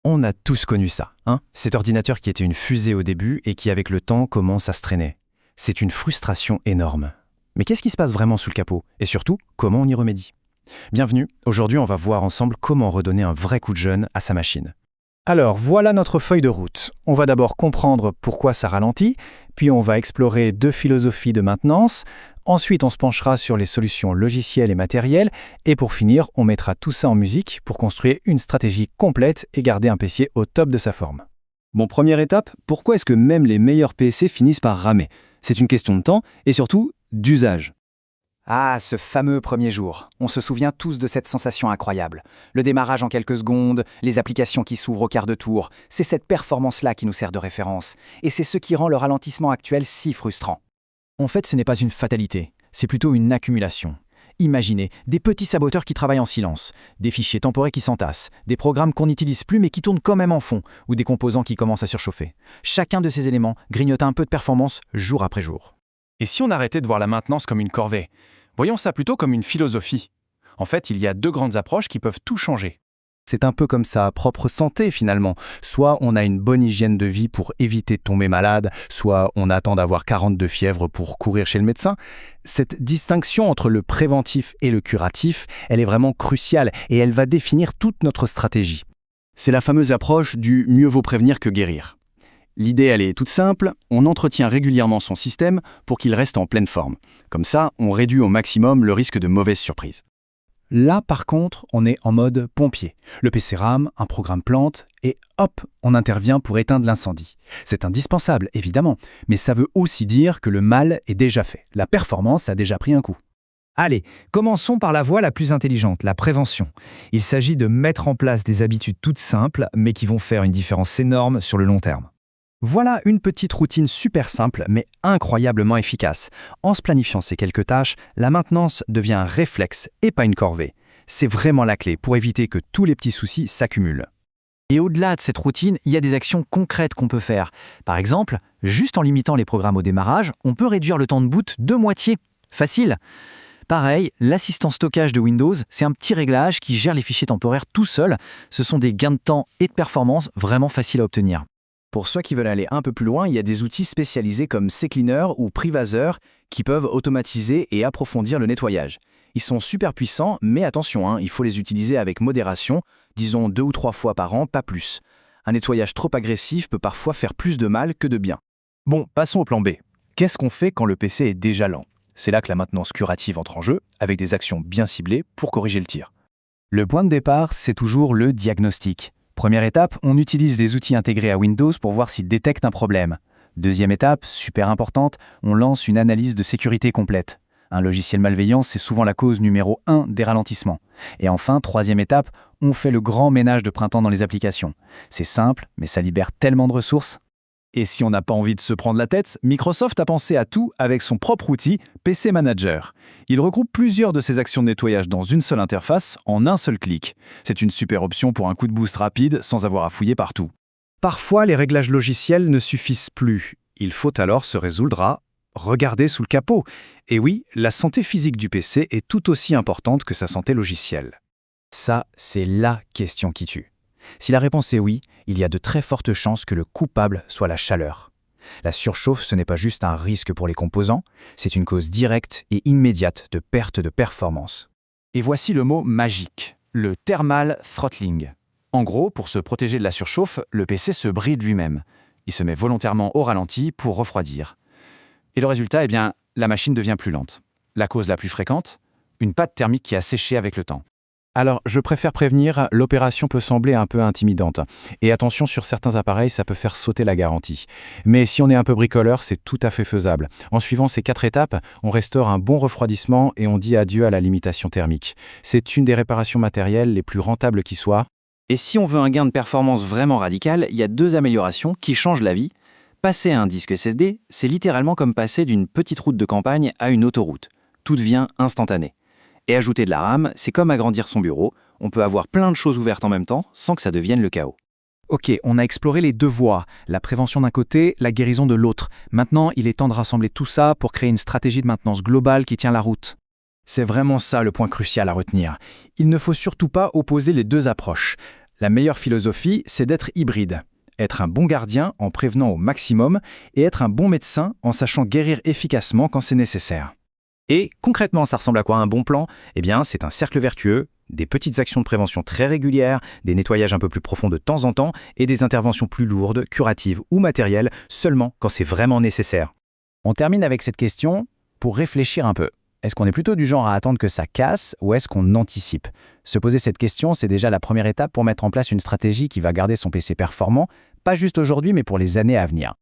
On a tous connu ça, hein? Cet ordinateur qui était une fusée au début et qui avec le temps commence à se traîner. C'est une frustration énorme. Mais qu'est-ce qui se passe vraiment sous le capot? Et surtout, comment on y remédie? Bienvenue, aujourd'hui on va voir ensemble comment redonner un vrai coup de jeune à sa machine. Alors, voilà notre feuille de route. On va d'abord comprendre pourquoi ça ralentit, puis on va explorer deux philosophies de maintenance, ensuite on se penchera sur les solutions logicielles et matérielles, et pour finir, on mettra tout ça en musique pour construire une stratégie complète et garder un PC au top de sa forme. Bon, première étape, pourquoi est-ce que même les meilleurs PC finissent par ramer? C'est une question de temps et surtout d'usage. Ah, ce fameux premier jour. On se souvient tous de cette sensation incroyable. Le démarrage en quelques secondes, les applications qui s'ouvrent au quart de tour, c'est cette performance-là qui nous sert de référence. Et c'est ce qui rend le ralentissement actuel si frustrant. En fait, ce n'est pas une fatalité, c'est plutôt une accumulation. Imaginez des petits saboteurs qui travaillent en silence, des fichiers temporaires qui s'entassent, des programmes qu'on n'utilise plus mais qui tournent quand même en fond, ou des composants qui commencent à surchauffer. Chacun de ces éléments grignote un peu de performance jour après jour. Et si on arrêtait de voir la maintenance comme une corvée? Voyons ça plutôt comme une philosophie. En fait, il y a deux grandes approches qui peuvent tout changer. C'est un peu comme sa propre santé finalement. Soit on a une bonne hygiène de vie pour éviter de tomber malade, soit on attend d'avoir 40 de fièvre pour courir chez le médecin. Cette distinction entre le préventif et le curatif, elle est vraiment cruciale et elle va définir toute notre stratégie. C'est la fameuse approche du mieux vaut prévenir que guérir. L'idée, elle est toute simple, on entretient régulièrement son système pour qu'il reste en pleine forme. Comme ça, on réduit au maximum le risque de mauvaises surprises. Là, par contre, on est en mode pompier. Le PC rame, un programme plante, et hop, on intervient pour éteindre l'incendie. C'est indispensable, évidemment, mais ça veut aussi dire que le mal est déjà fait. La performance a déjà pris un coup. Allez, commençons par la voie la plus intelligente, la prévention. Il s'agit de mettre en place des habitudes toutes simples, mais qui vont faire une différence énorme sur le long terme. Voilà une petite routine super simple mais incroyablement efficace. En se planifiant ces quelques tâches, la maintenance devient un réflexe et pas une corvée. C'est vraiment la clé pour éviter que tous les petits soucis s'accumulent. Et au-delà de cette routine, il y a des actions concrètes qu'on peut faire. Par exemple, juste en limitant les programmes au démarrage, on peut réduire le temps de boot de moitié. Facile. Pareil, l'assistant stockage de Windows, c'est un petit réglage qui gère les fichiers temporaires tout seul. Ce sont des gains de temps et de performance vraiment faciles à obtenir. Pour ceux qui veulent aller un peu plus loin, il y a des outils spécialisés comme CCleaner ou Privazor qui peuvent automatiser et approfondir le nettoyage. Ils sont super puissants, mais attention, il faut les utiliser avec modération, disons 2 ou 3 fois par an, pas plus. Un nettoyage trop agressif peut parfois faire plus de mal que de bien. Bon, passons au plan B. Qu'est-ce qu'on fait quand le PC est déjà lent? C'est là que la maintenance curative entre en jeu, avec des actions bien ciblées pour corriger le tir. Le point de départ, c'est toujours le diagnostic. Première étape, on utilise des outils intégrés à Windows pour voir s'il détecte un problème. Deuxième étape, super importante, on lance une analyse de sécurité complète. Un logiciel malveillant, c'est souvent la cause numéro 1 des ralentissements. Et enfin, troisième étape, on fait le grand ménage de printemps dans les applications. C'est simple, mais ça libère tellement de ressources. Et si on n'a pas envie de se prendre la tête, Microsoft a pensé à tout avec son propre outil PC Manager. Il regroupe plusieurs de ses actions de nettoyage dans une seule interface, en un seul clic. C'est une super option pour un coup de boost rapide sans avoir à fouiller partout. Parfois, les réglages logiciels ne suffisent plus. Il faut alors se résoudre à regarder sous le capot. Et oui, la santé physique du PC est tout aussi importante que sa santé logicielle. Ça, c'est la question qui tue. Si la réponse est oui, il y a de très fortes chances que le coupable soit la chaleur. La surchauffe, ce n'est pas juste un risque pour les composants, c'est une cause directe et immédiate de perte de performance. Et voici le mot magique, le thermal throttling. En gros, pour se protéger de la surchauffe, le PC se bride lui-même. Il se met volontairement au ralenti pour refroidir. Et le résultat, la machine devient plus lente. La cause la plus fréquente, une pâte thermique qui a séché avec le temps. Alors, je préfère prévenir, l'opération peut sembler un peu intimidante. Et attention, sur certains appareils, ça peut faire sauter la garantie. Mais si on est un peu bricoleur, c'est tout à fait faisable. En suivant ces 4 étapes, on restaure un bon refroidissement et on dit adieu à la limitation thermique. C'est une des réparations matérielles les plus rentables qui soient. Et si on veut un gain de performance vraiment radical, il y a 2 améliorations qui changent la vie. Passer à un disque SSD, c'est littéralement comme passer d'une petite route de campagne à une autoroute. Tout devient instantané. Et ajouter de la RAM, c'est comme agrandir son bureau. On peut avoir plein de choses ouvertes en même temps sans que ça devienne le chaos. Ok, on a exploré les 2 voies, la prévention d'un côté, la guérison de l'autre. Maintenant, il est temps de rassembler tout ça pour créer une stratégie de maintenance globale qui tient la route. C'est vraiment ça le point crucial à retenir. Il ne faut surtout pas opposer les 2 approches. La meilleure philosophie, c'est d'être hybride. Être un bon gardien en prévenant au maximum et être un bon médecin en sachant guérir efficacement quand c'est nécessaire. Et concrètement, ça ressemble à quoi un bon plan? Eh bien, c'est un cercle vertueux, des petites actions de prévention très régulières, des nettoyages un peu plus profonds de temps en temps et des interventions plus lourdes, curatives ou matérielles seulement quand c'est vraiment nécessaire. On termine avec cette question pour réfléchir un peu. Est-ce qu'on est plutôt du genre à attendre que ça casse ou est-ce qu'on anticipe? Se poser cette question, c'est déjà la première étape pour mettre en place une stratégie qui va garder son PC performant, pas juste aujourd'hui mais pour les années à venir.